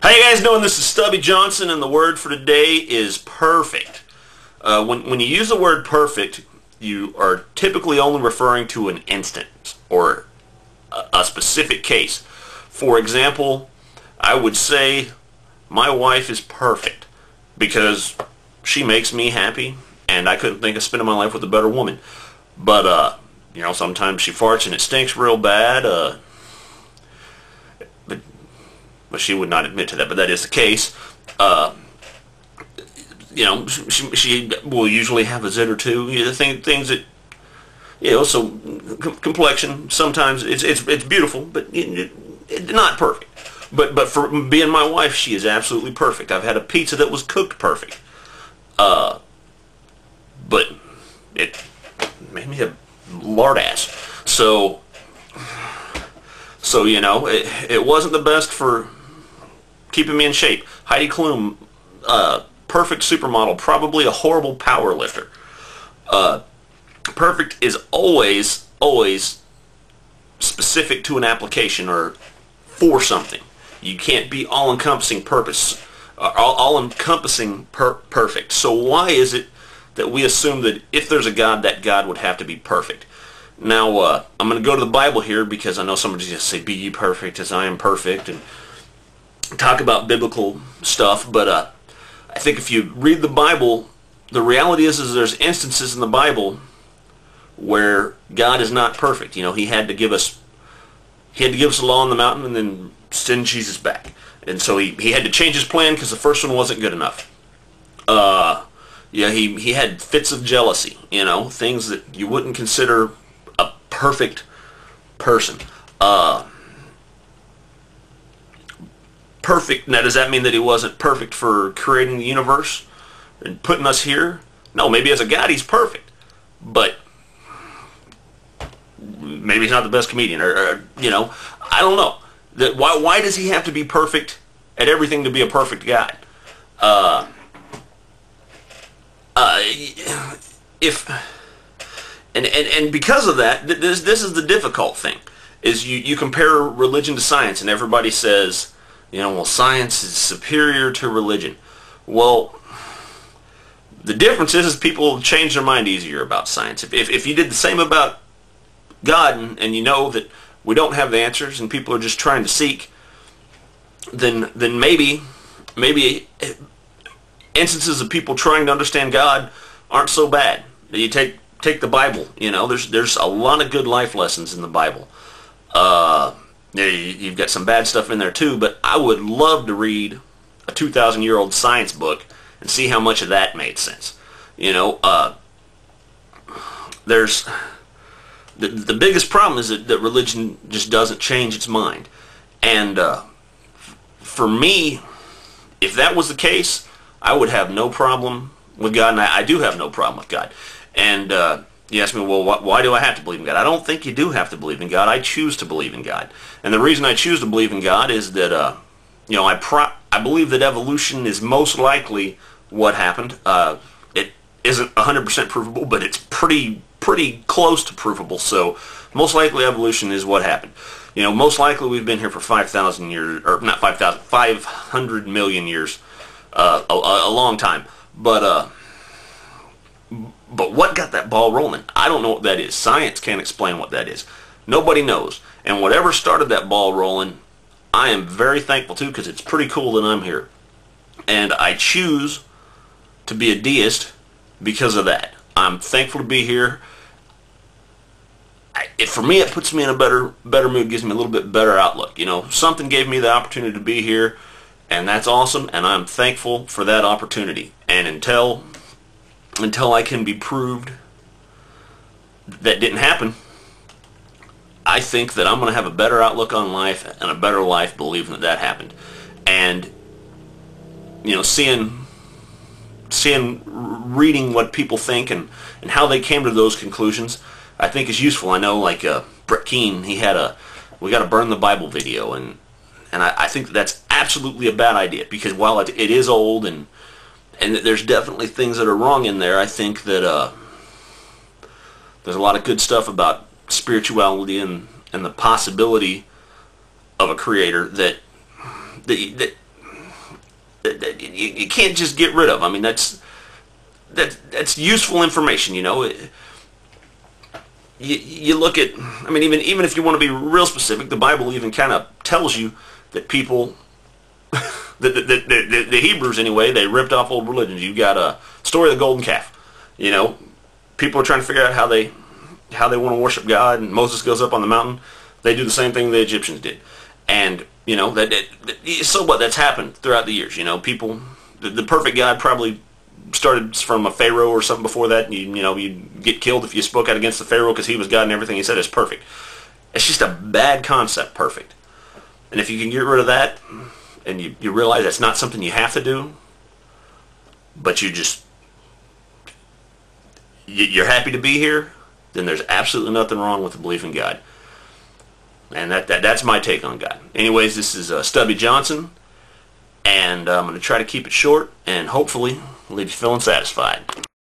How you guys doing? This is Stubby Johnson, and the word for today is perfect. When you use the word perfect, you are typically only referring to an instance or a specific case. For example, I would say my wife is perfect because she makes me happy, and I couldn't think of spending my life with a better woman. But you know, sometimes she farts and it stinks real bad. But she would not admit to that, but that is the case. You know, she will usually have a zit or two. You know, things that, you know, so complexion, sometimes it's beautiful, but not perfect. But for being my wife, she is absolutely perfect. I've had a pizza that was cooked perfect. But it made me a lard ass. So you know, it wasn't the best for keeping me in shape. Heidi Klum, perfect supermodel, probably a horrible power lifter. Perfect is always specific to an application or for something. You can't be all-encompassing all-encompassing perfect. So why is it that we assume that if there's a God, that God would have to be perfect? Now, I'm going to go to the Bible here because I know somebody's going to say, "Be ye perfect as I am perfect," and talk about biblical stuff. But I think if you read the Bible, the reality is there's instances in the Bible where God is not perfect. You know, He had to give us the law on the mountain and then send Jesus back. And so he had to change His plan because the first one wasn't good enough. Yeah, he had fits of jealousy, you know, things that you wouldn't consider a perfect person. Perfect. Now, does that mean that He wasn't perfect for creating the universe and putting us here? No, maybe as a God He's perfect, but maybe He's not the best comedian, or you know, I don't know. Why does He have to be perfect at everything to be a perfect God? And because of that, this is the difficult thing, is you compare religion to science, and everybody says, you know, well, science is superior to religion. Well, the difference is people change their mind easier about science. If you did the same about God, and you know that we don't have the answers and people are just trying to seek, then maybe instances of people trying to understand God aren't so bad. You take the Bible. You know, there's a lot of good life lessons in the Bible. You've got some bad stuff in there too, but I would love to read a 2,000-year-old science book and see how much of that made sense. You know, there's the biggest problem is that religion just doesn't change its mind. And for me, if that was the case, I would have no problem with God, and I do have no problem with God. And you ask me, well, why do I have to believe in God? I don't think you do have to believe in God. I choose to believe in God. And the reason I choose to believe in God is that, you know, I believe that evolution is most likely what happened. It isn't 100% provable, but it's pretty close to provable. So most likely evolution is what happened. You know, most likely we've been here for 5,000 years, or not 5,000, 500 million years, a long time. But what got that ball rolling? I don't know what that is. Science can't explain what that is. Nobody knows. And whatever started that ball rolling, I am very thankful to, because it's pretty cool that I'm here. And I choose to be a deist because of that. I'm thankful to be here. For me, it puts me in a better mood, gives me a little bit better outlook. You know, something gave me the opportunity to be here, and that's awesome, and I'm thankful for that opportunity. And until I can be proved that didn't happen, I think that I'm going to have a better outlook on life and a better life believing that happened. And, you know, reading what people think and how they came to those conclusions, I think is useful. I know, like, Brett Keane, he had a "We Got to Burn the Bible" video, and I think that's absolutely a bad idea, because while it is old and there's definitely things that are wrong in there, I think that there's a lot of good stuff about spirituality and the possibility of a creator that that you can't just get rid of. I mean, that's useful information, you know. You look at, I mean, even if you want to be real specific, the Bible even kind of tells you that people, the Hebrews anyway, they ripped off old religions. You got a story of the golden calf. You know, people are trying to figure out how they want to worship God, and Moses goes up on the mountain. They do the same thing the Egyptians did, and you know so what? That's happened throughout the years. You know, people, the perfect God probably started from a pharaoh or something before that. You know, you'd get killed if you spoke out against the pharaoh because he was God and everything he said is perfect. It's just a bad concept, perfect. And if you can get rid of that, and you realize that's not something you have to do, but you're happy to be here, then there's absolutely nothing wrong with the belief in God. And that's my take on God. Anyways, this is Stubby Johnson, and I'm going to try to keep it short and hopefully leave you feeling satisfied.